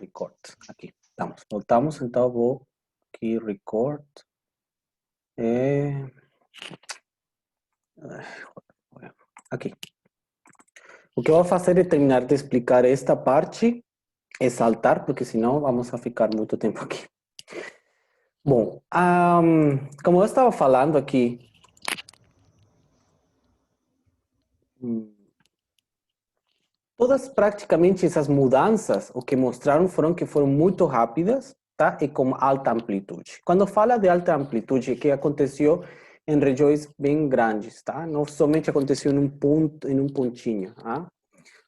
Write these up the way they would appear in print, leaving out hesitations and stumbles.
record. Aqui, estamos. Voltamos, então eu vou aqui, record. Aqui. O que eu vou fazer é terminar de explicar esta parte e saltar, porque senão vamos a ficar muito tempo aqui. Bom, como eu estava falando aqui, todas praticamente essas mudanças, o que mostraram foram que foram muito rápidas, tá? E com alta amplitude. Quando fala de alta amplitude, é que aconteceu em regiões bem grandes, tá? Não somente aconteceu em um ponto, em um pontinho, tá?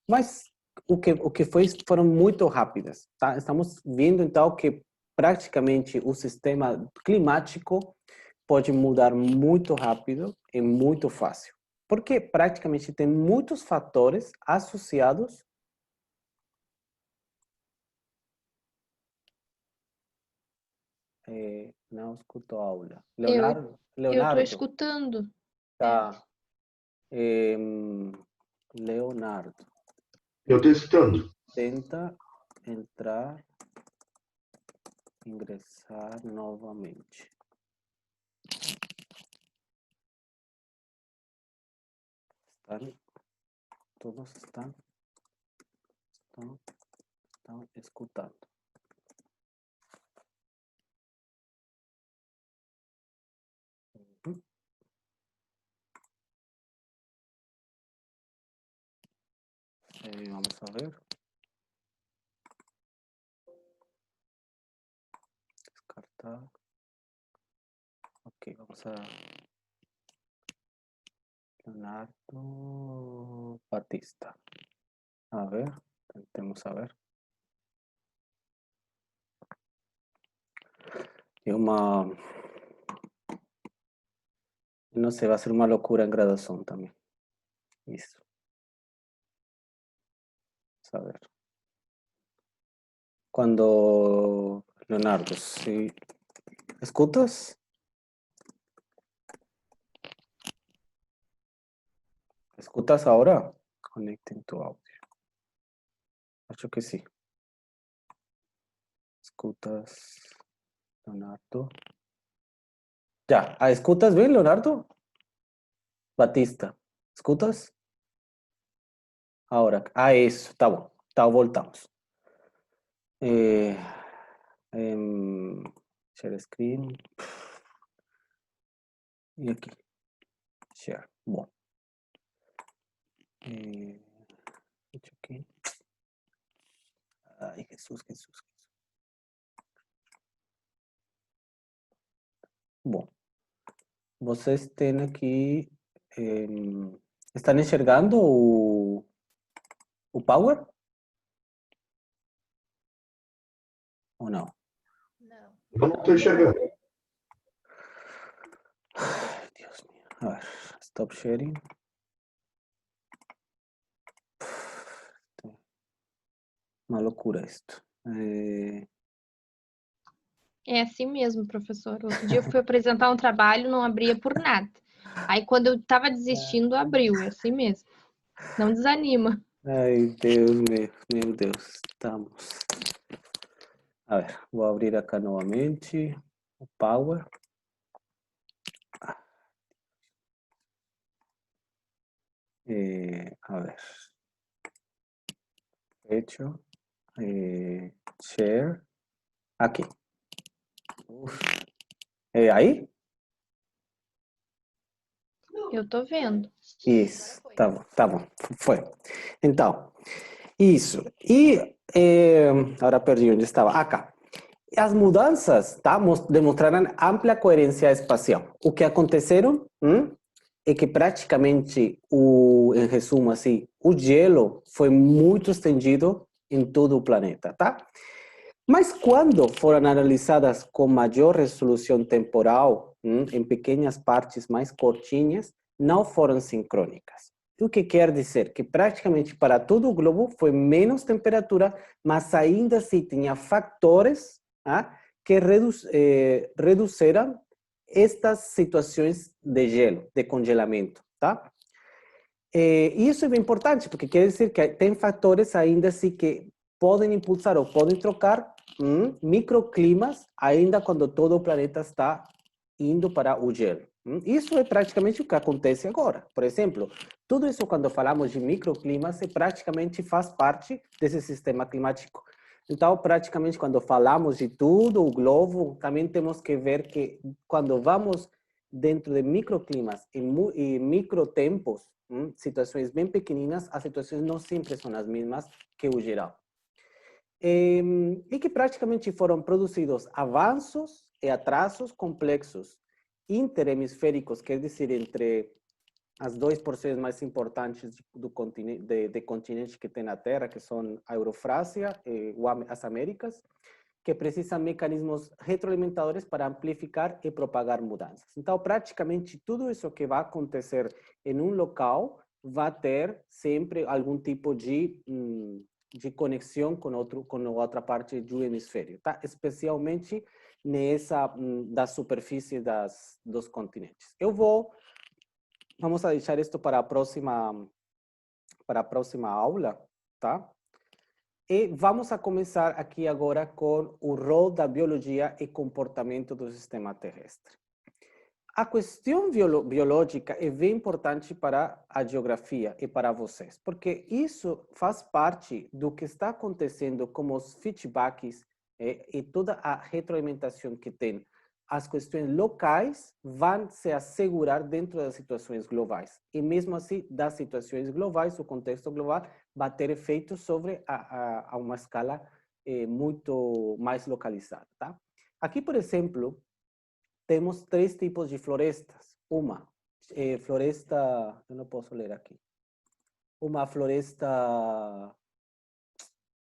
Mas o que foi foram muito rápidas, tá? Estamos vendo então que praticamente o sistema climático pode mudar muito rápido e muito fácil. Porque praticamente tem muitos fatores associados. Não escuto a aula. Eu estou Leonardo. escutando. Tá. Leonardo. Eu estou escutando. Tenta entrar, ingressar novamente. Todos estão escutando. Vamos a ver. Descartar. Ok, vamos a Leonardo Batista. A ver, tentemos a ver. É uma... Não sei, vai ser uma loucura em graduação também. Isso. Vamos a ver. Quando... Leonardo, se... ¿Escutas? ¿Escutas ahora? Connecting to audio. Acho que sí. ¿Escutas, Leonardo? Ya. ¿Escutas bien, Leonardo? Batista. ¿Escutas? Ahora. Isso. Tá bom. Tá, voltamos. Share screen. E aqui. Share. Bom. Aqui. Ai, Jesus. Bom. Vocês têm aqui... estão enxergando o Power? Ou não? Não. Eu não estou enxergando. Ai, Deus mío. A ver, stop sharing. Uma loucura isto. É assim mesmo, professor. Outro dia eu fui apresentar um trabalho, não abria por nada. Aí quando eu estava desistindo, abriu. É assim mesmo. Não desanima. Ai, Deus meu Deus. Estamos. A ver, vou abrir acá novamente o Power. A ver. Hecho. Share. Aqui. Aí? Eu tô vendo. Isso, tá bom, foi. Então, isso. E, agora perdi onde estava. Acá. As mudanças, tá, demonstraram ampla coerência espacial. O que aconteceram é que praticamente, em resumo assim, o gelo foi muito estendido em todo o planeta, tá? Mas quando foram analisadas com maior resolução temporal, em pequenas partes mais curtinhas, não foram sincrônicas. O que quer dizer que praticamente para todo o globo foi menos temperatura, mas ainda assim tinha fatores que reduziram estas situações de gelo, de congelamento, tá? E isso é bem importante, porque quer dizer que tem fatores ainda assim que podem impulsar ou podem trocar microclimas ainda quando todo o planeta está indo para o gelo. Isso é praticamente o que acontece agora. Por exemplo, tudo isso quando falamos de microclimas, praticamente faz parte desse sistema climático. Então, praticamente quando falamos de tudo o globo, também temos que ver que quando vamos dentro de microclimas e microtempos, situações bem pequeninas, as situações não sempre são as mesmas que o geral. E que praticamente foram produzidos avanços e atrasos complexos interhemisféricos, quer dizer, entre as duas porções mais importantes do continente, de continente que tem na Terra, que são a Eurafrásia e as Américas, que precisam de mecanismos retroalimentadores para amplificar e propagar mudanças. Então, praticamente tudo isso que vai acontecer em um local vai ter sempre algum tipo de conexão com outra parte do hemisfério, tá? Especialmente nessa da superfície dos continentes. Vamos deixar isto para a próxima aula, tá? E vamos a começar aqui agora com o rol da biologia e comportamento do sistema terrestre. A questão biológica é bem importante para a geografia e para vocês, porque isso faz parte do que está acontecendo com os feedbacks e toda a retroalimentação que tem. As questões locais vão se assegurar dentro das situações globais. E mesmo assim, das situações globais, o contexto global vai ter efeitos sobre a uma escala muito mais localizada, tá? Aqui, por exemplo, temos 3 tipos de florestas. Uma floresta, eu não posso ler aqui. Uma floresta,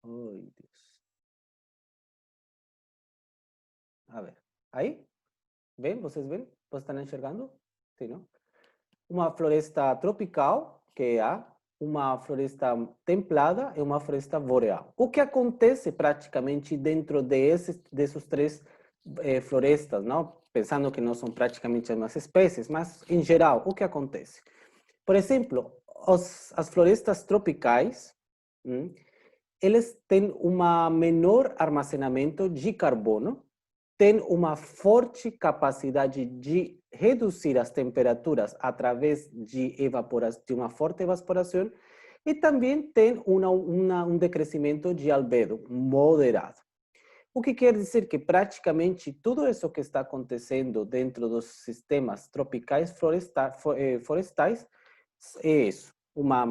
oh, Deus. A ver, aí? Vem? Vocês veem? Vocês estão enxergando? Sim, não? Uma floresta tropical, que é uma floresta templada e uma floresta boreal. O que acontece praticamente dentro desses 3 florestas, não? Pensando que não são praticamente as mesmas espécies, mas em geral, o que acontece? Por exemplo, as florestas tropicais, eles têm um menor armazenamento de carbono, tem uma forte capacidade de reduzir as temperaturas através de uma forte evaporação e também tem um decrescimento de albedo moderado. O que quer dizer que praticamente tudo isso que está acontecendo dentro dos sistemas tropicais florestais é isso, uma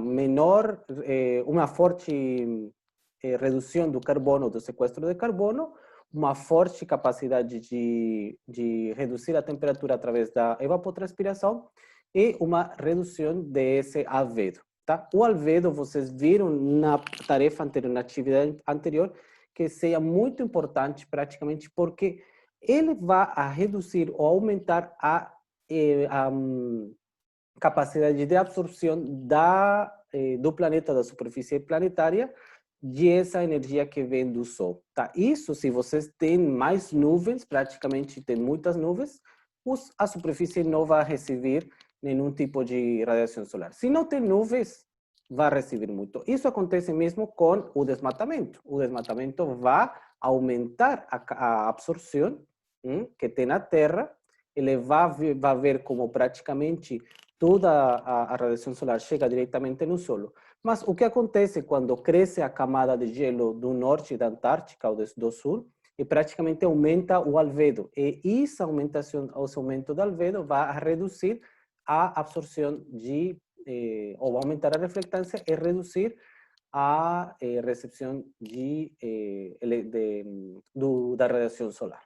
forte redução do carbono, do sequestro de carbono, uma forte capacidade de reduzir a temperatura através da evapotranspiração e uma redução desse albedo. Tá? O albedo, vocês viram na tarefa anterior, na atividade anterior, que seja muito importante praticamente porque ele vai a reduzir ou aumentar a capacidade de absorção do planeta, da superfície planetária, de essa energia que vem do Sol. Tá? Isso, se vocês têm mais nuvens, praticamente tem muitas nuvens, a superfície não vai receber nenhum tipo de radiação solar. Se não tem nuvens, vai receber muito. Isso acontece mesmo com o desmatamento. O desmatamento vai aumentar a absorção que tem na Terra, ele vai ver como praticamente toda a radiação solar chega diretamente no solo. Mas o que acontece quando cresce a camada de gelo do norte da Antártica ou do sul, e praticamente aumenta o albedo. E esse aumento do albedo vai reduzir a absorção ou aumentar a reflectância e reduzir a recepção da radiação solar.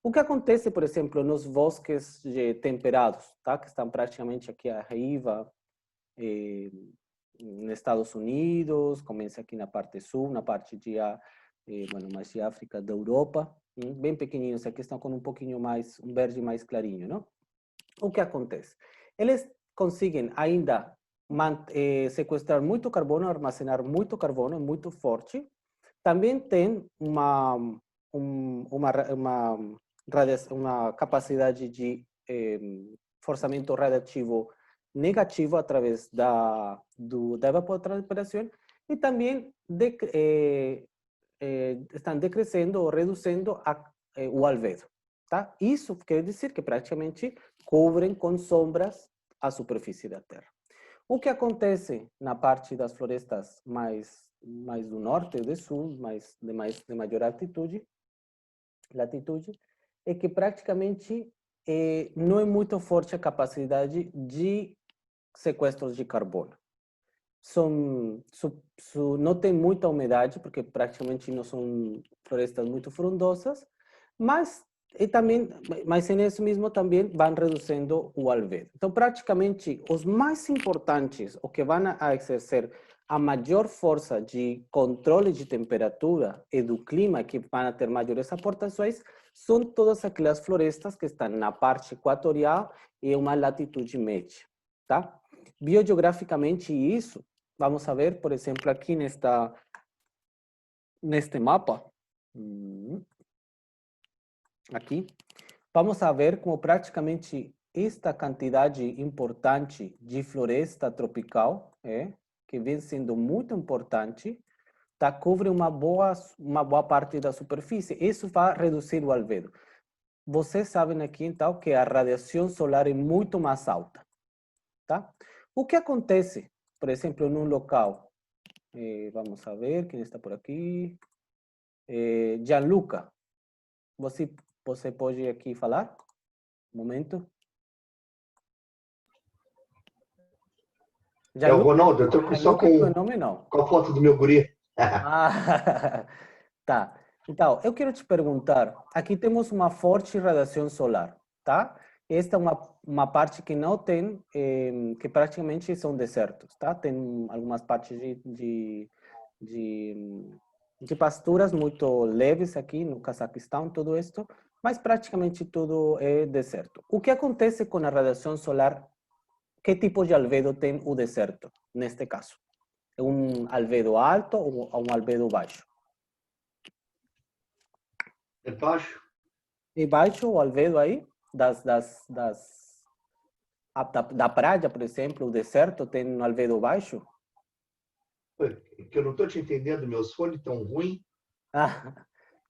O que acontece, por exemplo, nos bosques temperados, tá? Que estão praticamente aqui arriba, nos Estados Unidos, começa aqui na parte sul, na parte mais de África, da Europa, bem pequenininhos, aqui estão com um pouquinho mais, um verde mais clarinho, não? O que acontece? Eles conseguem ainda sequestrar muito carbono, armazenar muito carbono, muito forte. Também tem uma capacidade de forçamento radiativo negativo através da evapotranspiração e também estão decrescendo ou reduzindo o albedo. Tá? Isso quer dizer que praticamente cobrem com sombras a superfície da Terra. O que acontece na parte das florestas mais do norte e do sul, de maior latitude, é que praticamente não é muito forte a capacidade de sequestros de carbono. Não tem muita umidade, porque praticamente não são florestas muito frondosas, mas nesse mesmo também vão reduzindo o albedo. Então, praticamente, os mais importantes, o que vão a exercer a maior força de controle de temperatura e do clima, que vão ter maiores aportações, são todas aquelas florestas que estão na parte equatorial e uma latitude média, tá? Biogeograficamente, isso, vamos a ver, por exemplo, aqui neste mapa, aqui, vamos a ver como praticamente esta quantidade importante de floresta tropical, que vem sendo muito importante, cobre uma boa parte da superfície. Isso vai reduzir o albedo. Vocês sabem aqui, então, que a radiação solar é muito mais alta, tá? O que acontece, por exemplo, num local, vamos a ver quem está por aqui, Gianluca, você pode aqui falar? Um momento. Ronaldo, eu estou só com a foto do meu guri. Tá. Então, eu quero te perguntar, aqui temos uma forte radiação solar, tá? Esta é uma parte que não tem, que praticamente são desertos, tá? Tem algumas partes de pasturas muito leves aqui no Cazaquistão, tudo isso, mas praticamente tudo é deserto. O que acontece com a radiação solar? Que tipo de albedo tem o deserto, neste caso? É um albedo alto ou um albedo baixo? É baixo. E baixo o albedo aí, da praia, por exemplo, o deserto tem um albedo baixo? Que eu não estou te entendendo, meus fones estão ruins.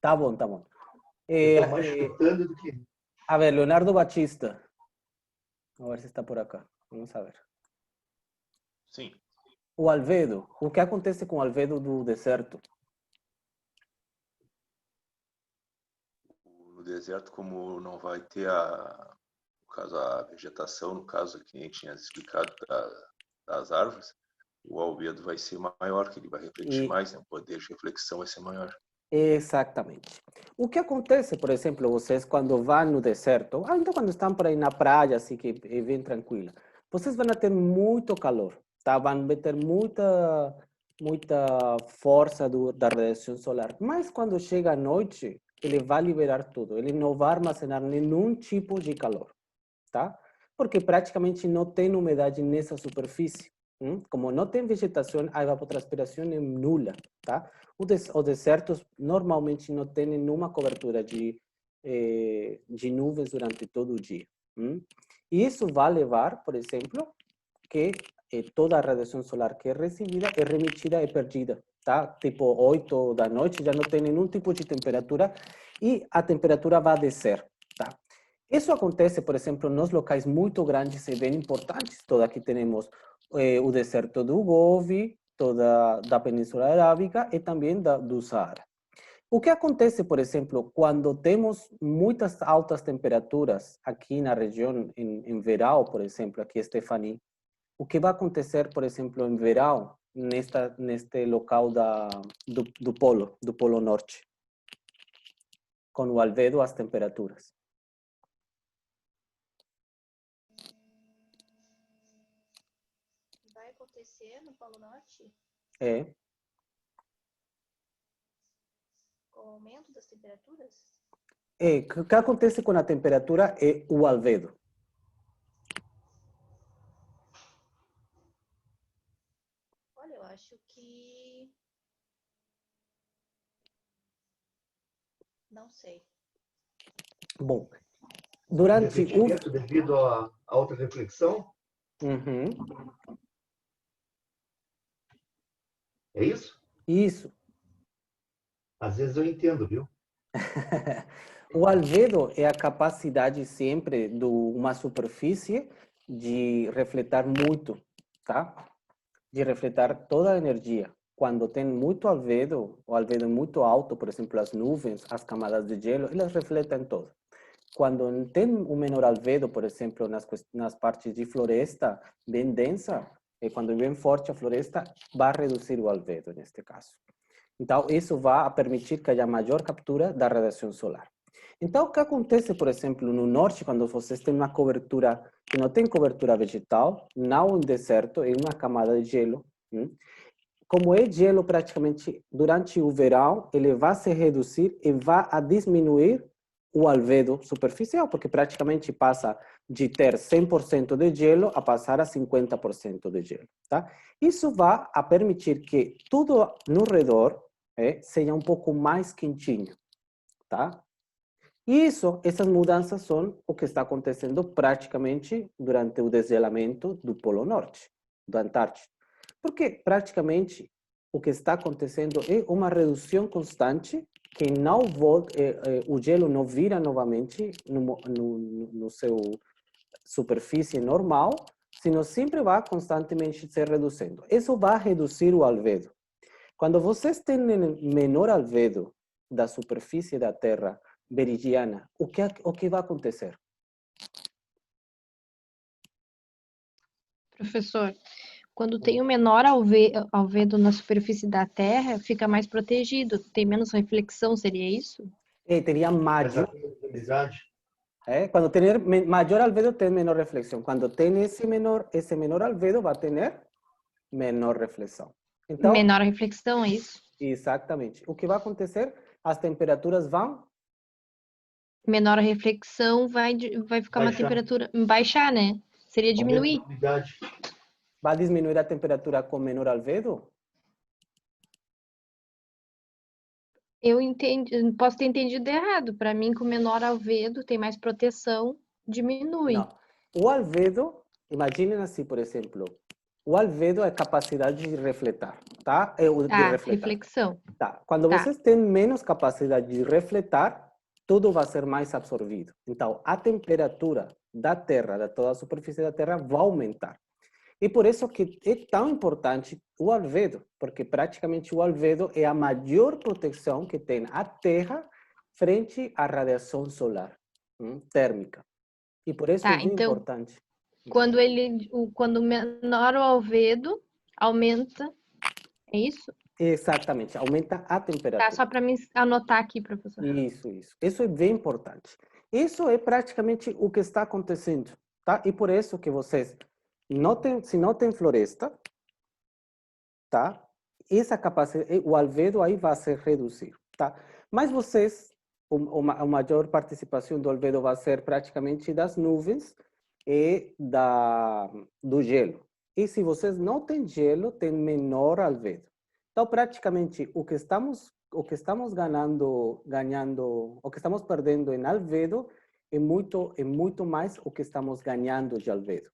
Tá bom, tá bom. Eu estou mais chutando do que... A ver, Leonardo Batista. A ver se está por acá. Vamos ver. Sim. O albedo. O que acontece com o albedo do deserto? No deserto, como não vai ter no caso, a vegetação, no caso que a gente tinha explicado das árvores, o albedo vai ser maior, que ele vai refletir mais, né? O poder de reflexão vai ser maior. Exatamente. O que acontece, por exemplo, vocês quando vão no deserto, ainda quando estão por aí na praia, assim que é bem tranquila, vocês vão ter muito calor, tá? Vão ter muita força da radiação solar. Mas quando chega a noite, ele vai liberar tudo. Ele não vai armazenar nenhum tipo de calor, tá? Porque praticamente não tem umidade nessa superfície. Como não tem vegetação, a evapotranspiração é nula, tá? Os desertos normalmente não têm nenhuma cobertura de nuvens durante todo o dia. E isso vai levar, por exemplo, que toda a radiação solar que é recebida é remitida e perdida, tá? Tipo 8 da noite já não tem nenhum tipo de temperatura e a temperatura vai descer, tá? Isso acontece, por exemplo, nos locais muito grandes e bem importantes. Aqui temos o deserto do Gobi, toda da Península Arábica e também do Saara. O que acontece, por exemplo, quando temos muitas altas temperaturas aqui na região, em verão, por exemplo, aqui em Stefani, o que vai acontecer, por exemplo, em verão, neste local do Polo Norte, com o albedo, as temperaturas? Vai acontecer no Polo Norte? É. Com o aumento das temperaturas? O que acontece com a temperatura é o albedo. Olha, eu acho que... Não sei. Bom, durante derretimento devido à alta reflexão? Uhum. É isso? Isso. Às vezes eu entendo, viu? O albedo é a capacidade sempre de uma superfície de refletir muito, tá? De refletir toda a energia. Quando tem muito albedo, o albedo é muito alto, por exemplo, as nuvens, as camadas de gelo, elas refletem todo. Quando tem um menor albedo, por exemplo, nas partes de floresta bem densa, quando é bem forte a floresta, vai reduzir o albedo, neste caso. Então, isso vai permitir que haja maior captura da radiação solar. Então, o que acontece, por exemplo, no norte, quando vocês têm uma cobertura que não tem cobertura vegetal, não um deserto, é uma camada de gelo. Como é gelo praticamente durante o verão, ele vai se reduzir e vai a diminuir o albedo superficial, porque praticamente passa de ter 100% de gelo a passar a 50% de gelo. Tá? Isso vai a permitir que tudo no redor seja um pouco mais quentinho. Tá? E essas mudanças são o que está acontecendo praticamente durante o desgelamento do Polo Norte, do Antártico. Porque praticamente o que está acontecendo é uma redução constante que não volta, o gelo não vira novamente no seu superfície normal, sino sempre vai constantemente se reduzindo. Isso vai reduzir o albedo. Quando vocês têm menor albedo da superfície da Terra meridiana, o que vai acontecer? Professor, quando tem o menor alvedo na superfície da Terra, fica mais protegido, tem menos reflexão, seria isso? Teria Mas a maior, probabilidade, quando tem maior albedo, tem menor reflexão. Quando tem esse menor albedo, vai ter menor reflexão. Então, Menor reflexão, é isso? exatamente. O que vai acontecer? As temperaturas vão Menor reflexão vai ficar uma baixar, temperatura, baixar, né? Seria aumenta a diminuir. probabilidade. vai diminuir a temperatura com menor albedo? Eu entendi, posso ter entendido errado. Para mim, com menor alvedo, tem mais proteção, diminui. Não. O albedo, imaginem assim, por exemplo, o albedo é a capacidade de refletir, tá? De Tá, refletir. reflexão. Tá. Quando Tá. vocês têm menos capacidade de refletir, tudo vai ser mais absorvido. Então, a temperatura da Terra, da toda a superfície da Terra, vai aumentar. E por isso que é tão importante o albedo, porque praticamente o albedo é a maior proteção que tem a Terra frente à radiação solar térmica. E por isso é Tá, bem então, importante. quando menor o alvedo, aumenta. É isso? Exatamente, aumenta a Tá, temperatura. só para mim anotar aqui, professor. Isso, isso. Isso é bem importante. Isso é praticamente o que está acontecendo, tá? E por isso que vocês notem, se não tem floresta, tá? Essa capacidade, o albedo aí vai se reduzir, tá? Mas vocês, a maior participação do albedo vai ser praticamente das nuvens e do gelo. E se vocês não têm gelo, tem menor albedo. Então, praticamente, o que estamos ganhando, o que estamos perdendo em albedo é muito mais o que estamos ganhando de albedo.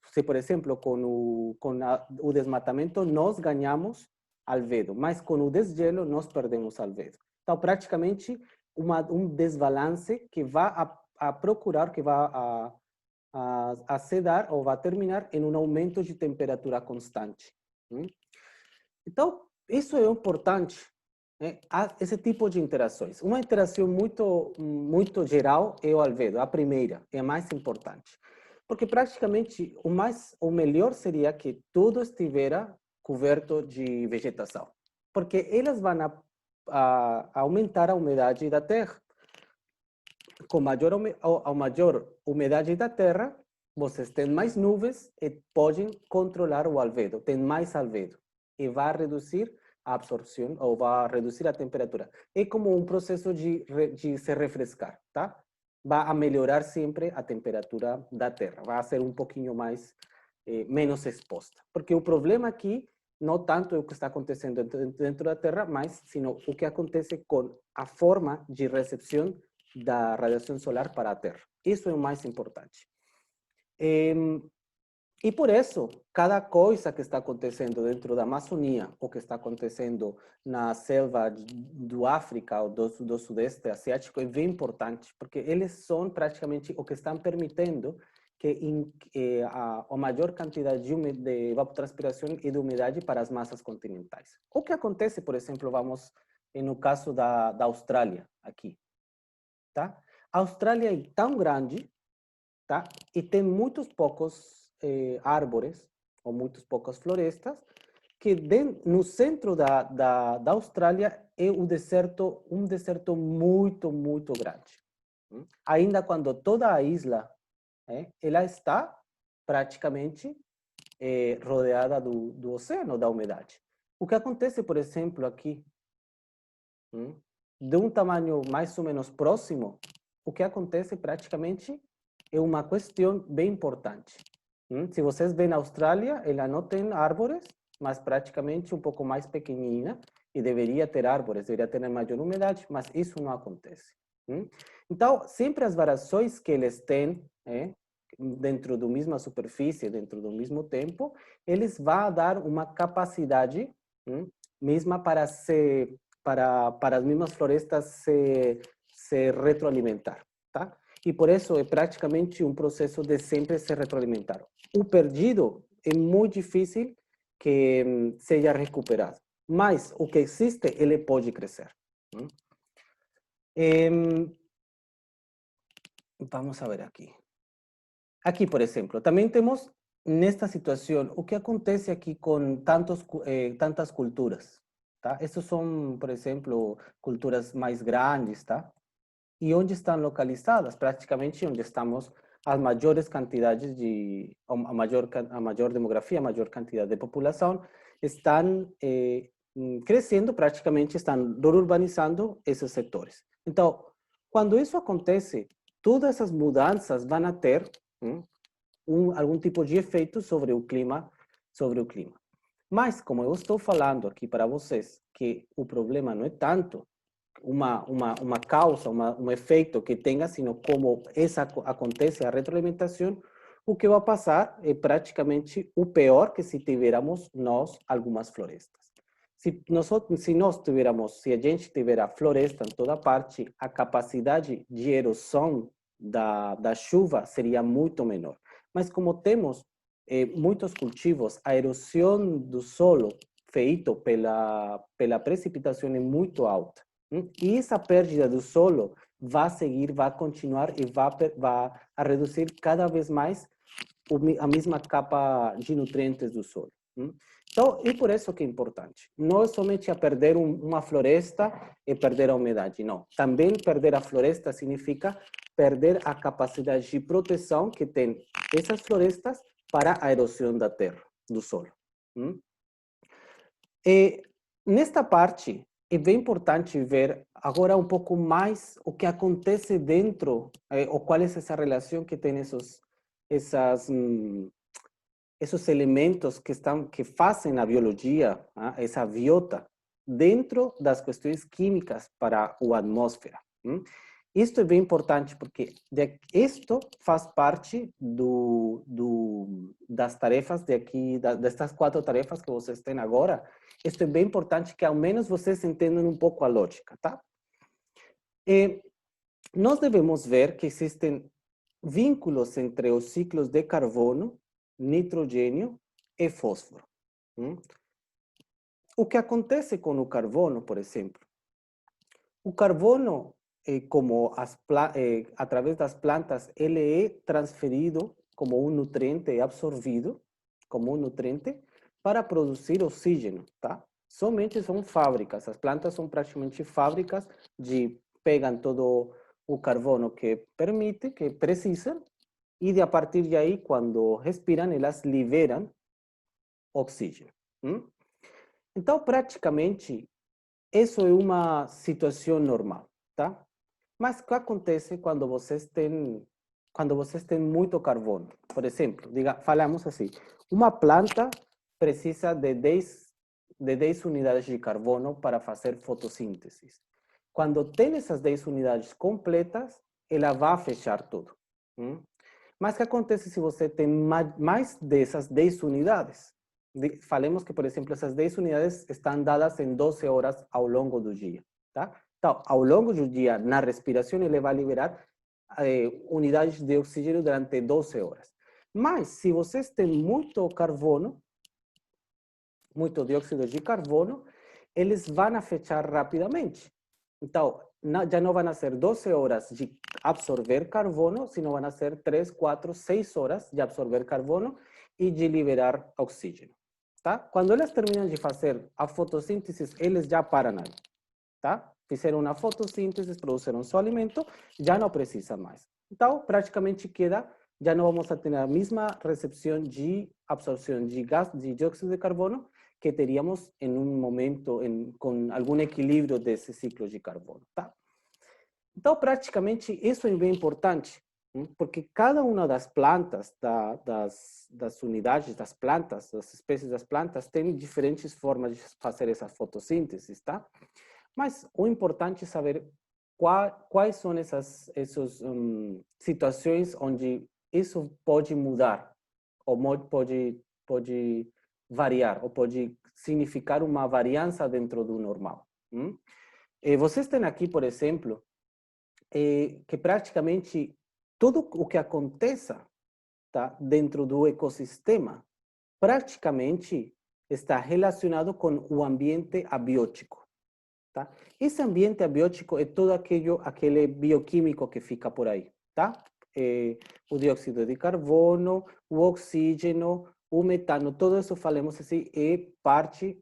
Se, por exemplo, com o desmatamento, nós ganhamos albedo, mas com o desgelo, nós perdemos albedo. Então, praticamente, um desbalance que vai a procurar, que vai a se dar ou vai terminar em um aumento de temperatura constante. Então, isso é importante, né? Esse tipo de interações. Uma interação muito geral é o albedo, a primeira, é a mais importante. Porque praticamente o melhor seria que tudo estivesse coberto de vegetação. Porque elas vão a aumentar a umidade da terra. Com a maior umidade da terra, vocês têm mais nuvens e podem controlar o albedo, tem mais albedo. E vai reduzir a absorção ou vai reduzir a temperatura. É como um processo de se refrescar, tá? Vai a melhorar sempre a temperatura da Terra, vai ser um pouquinho mais, menos exposta. Porque o problema aqui não tanto é o que está acontecendo dentro da Terra, mas sino o que acontece com a forma de recepção da radiação solar para a Terra. Isso é o mais importante. E por isso, cada coisa que está acontecendo dentro da Amazônia, ou que está acontecendo na selva do África ou do Sudeste Asiático, é bem importante, porque eles são praticamente o que estão permitindo que a maior quantidade de evapotranspiração e de umidade para as massas continentais. O que acontece, por exemplo, vamos no caso da Austrália, aqui. Tá? A Austrália é tão grande, tá? E tem muitos poucos árvores, ou muitas poucas florestas, que no centro da Austrália é um deserto muito, muito grande. Ainda quando toda a isla, ela está praticamente rodeada do oceano, da umidade. O que acontece, por exemplo, aqui, de um tamanho mais ou menos próximo, o que acontece praticamente é uma questão bem importante. Se vocês veem a Austrália, ela não tem árvores, mas praticamente um pouco mais pequenina, e deveria ter árvores, deveria ter maior umidade, mas isso não acontece. Então, sempre as variações que eles têm, dentro da mesma superfície, dentro do mesmo tempo, eles vão dar uma capacidade mesma para as mesmas florestas se retroalimentar, tá? E por isso é praticamente um processo de sempre se retroalimentar. O perdido é muito difícil que seja recuperado, mas o que existe, ele pode crescer. Vamos a ver aqui. Aqui, por exemplo, também temos nesta situação o que acontece aqui com tantas culturas, tá? Essas são, por exemplo, culturas mais grandes, tá? E onde estão localizadas? Praticamente onde estamos as maiores quantidades a maior demografia, a maior quantidade de população, estão crescendo, praticamente estão urbanizando esses setores. Então, quando isso acontece, todas essas mudanças vão ter algum tipo de efeito sobre o clima. Mas, como eu estou falando aqui para vocês, que o problema não é tanto uma causa, um efeito que tenha, sino como acontece a retroalimentação, o que vai passar é praticamente o pior que se tivéssemos nós algumas florestas. Se a gente tiver a floresta em toda parte, a capacidade de erosão da chuva seria muito menor. Mas como temos muitos cultivos, a erosão do solo feita pela precipitação é muito alta. E essa perda do solo vai seguir, vai continuar e vai reduzir cada vez mais a mesma capa de nutrientes do solo. Então, é por isso que é importante. Não é somente a perder uma floresta e perder a umidade, não. Também perder a floresta significa perder a capacidade de proteção que tem essas florestas para a erosão da terra, do solo. E nesta parte, é bem importante ver agora um pouco mais o que acontece dentro, ou qual é essa relação que tem esses elementos que fazem a biologia, essa biota, dentro das questões químicas para a atmosfera. Isto é bem importante porque isto faz parte das tarefas destas 4 tarefas que vocês têm agora. Isto é bem importante que ao menos vocês entendam um pouco a lógica, tá? E nós devemos ver que existem vínculos entre os ciclos de carbono, nitrogênio e fósforo. O que acontece com o carbono, por exemplo? O carbono, através das plantas, ele é transferido como um nutriente, é absorvido como um nutriente para produzir oxígeno, tá? Somente são fábricas, as plantas são praticamente fábricas pegam todo o carbono que precisam, e a partir de aí, quando respiram, elas liberam oxígeno. Então, praticamente, isso é uma situação normal, tá? Mas o que acontece quando vocês têm muito carbono? Por exemplo, falamos assim, uma planta precisa de 10 unidades de carbono para fazer fotossíntese. Quando tem essas 10 unidades completas, ela vai fechar tudo. Mas o que acontece se você tem mais dessas 10 unidades? Falemos que, por exemplo, essas 10 unidades estão dadas em 12 horas ao longo do dia, tá? Então, ao longo do dia, na respiração, ele vai liberar unidades de oxígeno durante 12 horas. Mas, se vocês têm muito carbono, muito dióxido de carbono, eles vão a fechar rapidamente. Então, já não vão ser 12 horas de absorver carbono, sino vão ser 3, 4, 6 horas de absorver carbono e de liberar oxígeno. Tá? Quando elas terminam de fazer a fotossíntese, eles já param aí. Tá? Fizeram uma fotossíntese, produziram seu alimento, já não precisa mais. Então, praticamente queda, já não vamos ter a mesma recepção de absorção de gás, de dióxido de carbono, que teríamos em um momento, com algum equilíbrio desse ciclo de carbono. Tá? Então, praticamente, isso é bem importante, porque cada uma das plantas, das unidades das plantas, das espécies das plantas, tem diferentes formas de fazer essa fotossíntese, tá? Mas o importante é saber quais são essas situações onde isso pode mudar, ou pode variar, ou pode significar uma variança dentro do normal. Vocês têm aqui, por exemplo, que praticamente tudo o que aconteça, tá, dentro do ecossistema, praticamente está relacionado com o ambiente abiótico. Tá? Esse ambiente abiótico é todo aquele bioquímico que fica por aí. Tá? O dióxido de carbono, o oxígeno, o metano, tudo isso, falamos assim, é parte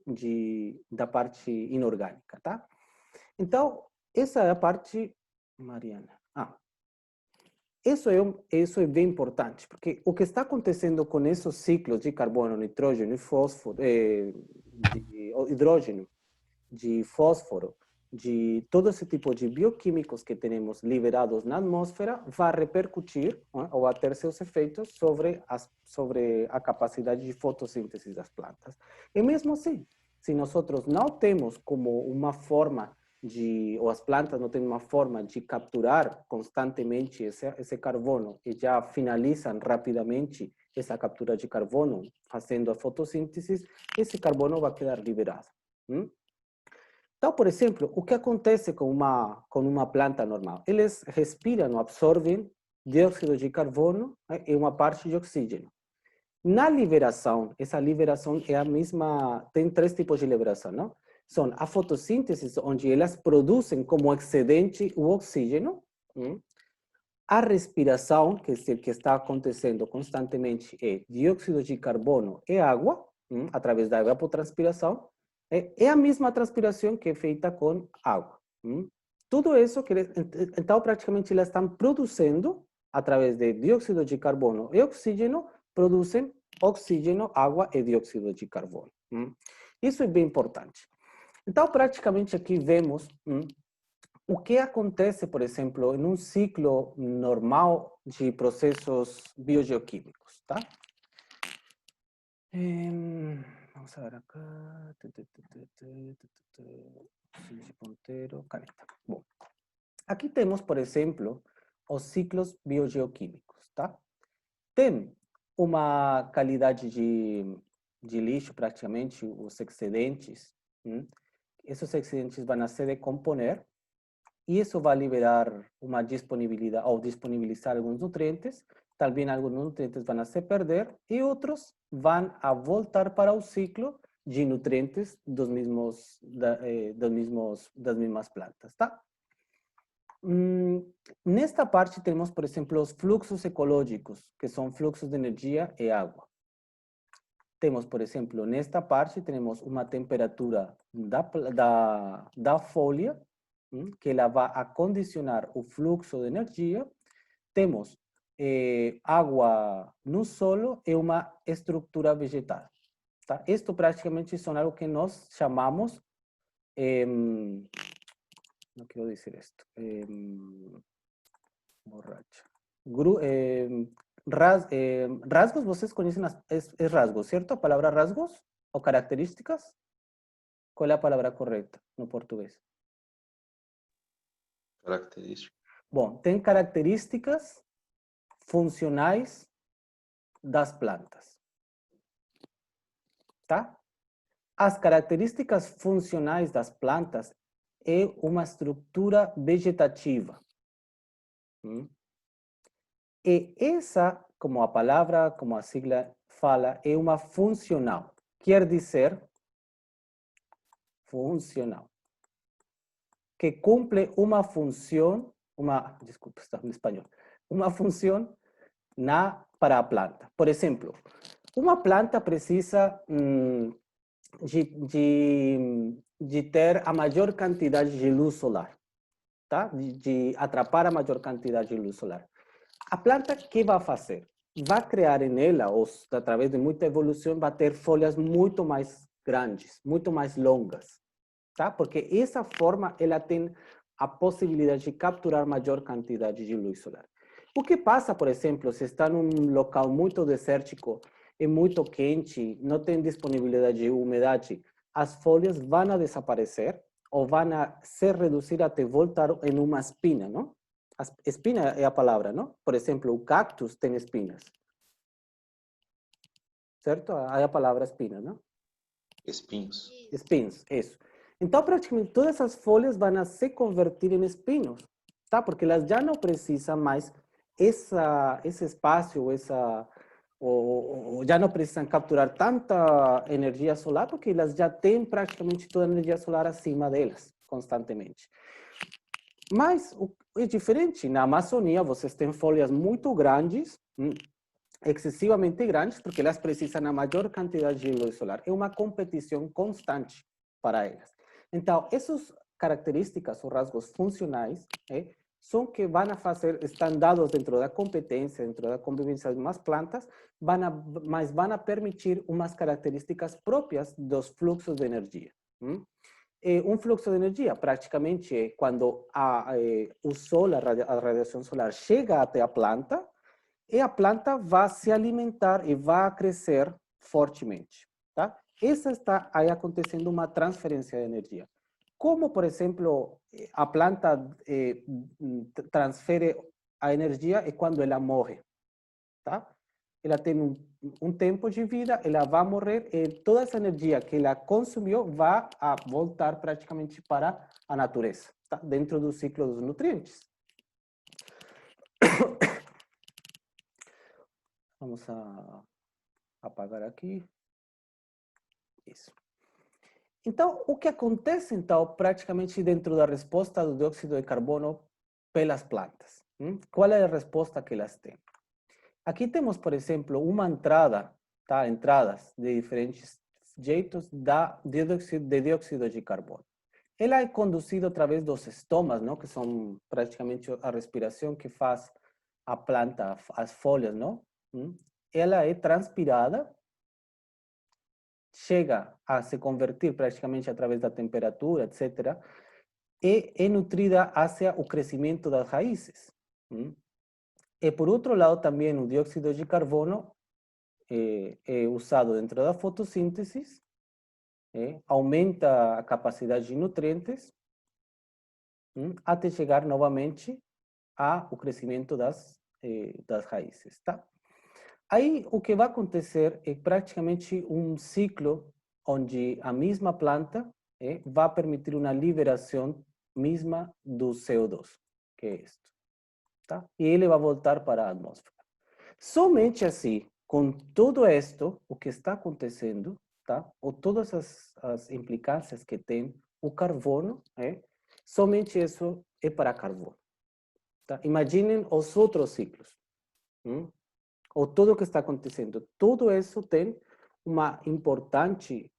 da parte inorgânica. Tá? Então, essa é a parte, Mariana. Isso é bem importante, porque o que está acontecendo com esses ciclos de carbono, nitrogênio e fósforo, de hidrogênio, de fósforo, de todo esse tipo de bioquímicos que temos liberados na atmosfera, vai repercutir, ou vai ter seus efeitos sobre a capacidade de fotossíntese das plantas. E mesmo assim, se nós não temos como uma forma ou as plantas não têm uma forma de capturar constantemente esse carbono e já finalizam rapidamente essa captura de carbono fazendo a fotossíntese, esse carbono vai quedar liberado. Então, por exemplo, o que acontece com uma planta normal? Eles respiram, absorvem dióxido de carbono e uma parte de oxígeno. Na liberação, essa liberação é a mesma, tem 3 tipos de liberação, não? São a fotossíntese, onde elas produzem como excedente o oxígeno. A respiração, que é o que está acontecendo constantemente, é dióxido de carbono e água, através da evapotranspiração. É a mesma transpiração que é feita com água. Tudo isso, então, praticamente, elas estão produzindo, através de dióxido de carbono e oxígeno, produzem oxígeno, água e dióxido de carbono. Isso é bem importante. Então, praticamente, aqui vemos o que acontece, por exemplo, em um ciclo normal de processos biogeoquímicos, tá? Vamos ver acá. Ponteiro, caneta. Bom, aqui temos, por exemplo, os ciclos biogeoquímicos, tá? Tem uma qualidade de lixo, praticamente, os excedentes. Esses excedentes vão se decomponer e isso vai liberar uma disponibilidade, ou disponibilizar alguns nutrientes. Também alguns nutrientes vão se perder e outros vão a voltar para o ciclo de nutrientes das mesmas plantas, tá? Nesta parte temos, por exemplo, os fluxos ecológicos, que são fluxos de energia e água. Temos, por exemplo, nesta parte, temos uma temperatura da folha, que ela vai a condicionar o fluxo de energia. Temos água no solo e uma estrutura vegetal. Tá? Isto praticamente são algo que nós chamamos, não quero dizer isto, borracha. Rasgos, vocês conhecem, é rasgos, certo? A palavra rasgos ou características? Qual é a palavra correta no português? Característica. Bom, tem características funcionais das plantas. Tá? As características funcionais das plantas é uma estrutura vegetativa. E essa, como a palavra, como a sigla fala, é uma funcional. Quer dizer, funcional. Que cumpre uma função, desculpa, está em espanhol, uma função para a planta. Por exemplo, uma planta precisa de ter a maior quantidade de luz solar, tá? De atrapar a maior quantidade de luz solar. A planta, o que vai fazer? Vai criar em ela, ou através de muita evolução, vai ter folhas muito mais grandes, muito mais longas, tá? Porque essa forma, ela tem a possibilidade de capturar maior quantidade de luz solar. O que passa, por exemplo, se está num local muito desértico, é muito quente, não tem disponibilidade de umidade, as folhas vão desaparecer ou vão se reduzir até voltar em uma espina, não? Espina é a palavra, não? Por exemplo, o cactus tem espinas. Certo? Aí a palavra espina, não? Espinhos. Espinhos, isso. Então, praticamente, todas as folhas vão se convertir em espinos, tá? Porque elas já não precisam mais esse espaço, ou já não precisam capturar tanta energia solar, porque elas já têm praticamente toda a energia solar acima delas, constantemente. Mas é diferente. Na Amazônia, vocês têm folhas muito grandes, excessivamente grandes, porque elas precisam da maior quantidade de luz solar. É uma competição constante para elas. Então, essas características ou rasgos funcionais são que vão fazer, estão dados dentro da competência, dentro da convivência de umas plantas, mas vão permitir umas características próprias dos fluxos de energia. Um fluxo de energia, praticamente, é quando o sol, a radiação solar, chega até a planta, e a planta vai se alimentar e vai crescer fortemente. Tá? Essa está aí acontecendo uma transferência de energia. Como, por exemplo, a planta transfere a energia é quando ela morre. Tá? Ela tem um tempo de vida, ela vai morrer e toda essa energia que ela consumiu vai voltar praticamente para a natureza, tá? Dentro do ciclo dos nutrientes. Vamos apagar aqui. Isso. Então, o que acontece, então, praticamente dentro da resposta do dióxido de carbono pelas plantas? Qual é a resposta que elas têm? Aqui temos, por exemplo, uma entrada, tá? Entradas de diferentes jeitos de dióxido de carbono. Ela é conduzida através dos estomas, não? Que são praticamente a respiração que faz a planta, as folhas, não? Ela é transpirada, chega a se convertir praticamente através da temperatura, etc., e é nutrida hacia o crescimento das raízes. E por outro lado, também o dióxido de carbono é usado dentro da fotossíntese, aumenta a capacidade de nutrientes, até chegar novamente ao crescimento das raízes, tá? Aí o que vai acontecer é praticamente um ciclo onde a mesma planta vai permitir uma liberação mesma do CO2, que é isto. Tá? E ele vai voltar para a atmosfera. Somente assim, com tudo isto, o que está acontecendo, tá? Ou todas as implicâncias que tem o carbono, somente isso é para carbono. Tá? Imaginem os outros ciclos. Ou tudo o que está acontecendo. Tudo isso tem uma importante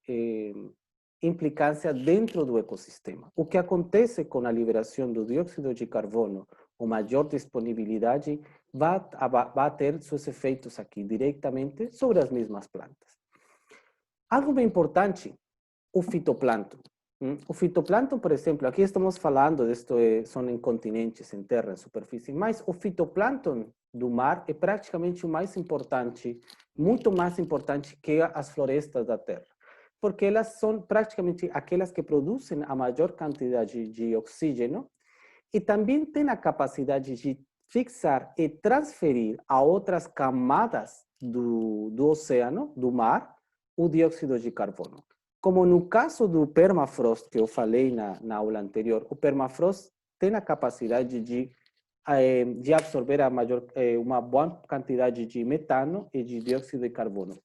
implicância dentro do ecossistema. O que acontece com a liberação do dióxido de carbono, ou maior disponibilidade, vai ter seus efeitos aqui diretamente sobre as mesmas plantas. Algo bem importante, o fitoplâncton. O fitoplâncton, por exemplo, aqui estamos falando, são em continentes, em terra, em superfície, mas o fitoplâncton do mar é praticamente o mais importante, muito mais importante que as florestas da terra, porque elas são praticamente aquelas que produzem a maior quantidade de oxígeno e também têm a capacidade de fixar e transferir a outras camadas do oceano, do mar, o dióxido de carbono. Como no caso do permafrost, que eu falei na aula anterior, o permafrost tem a capacidade de absorver uma boa quantidade de metano e de dióxido de carbono.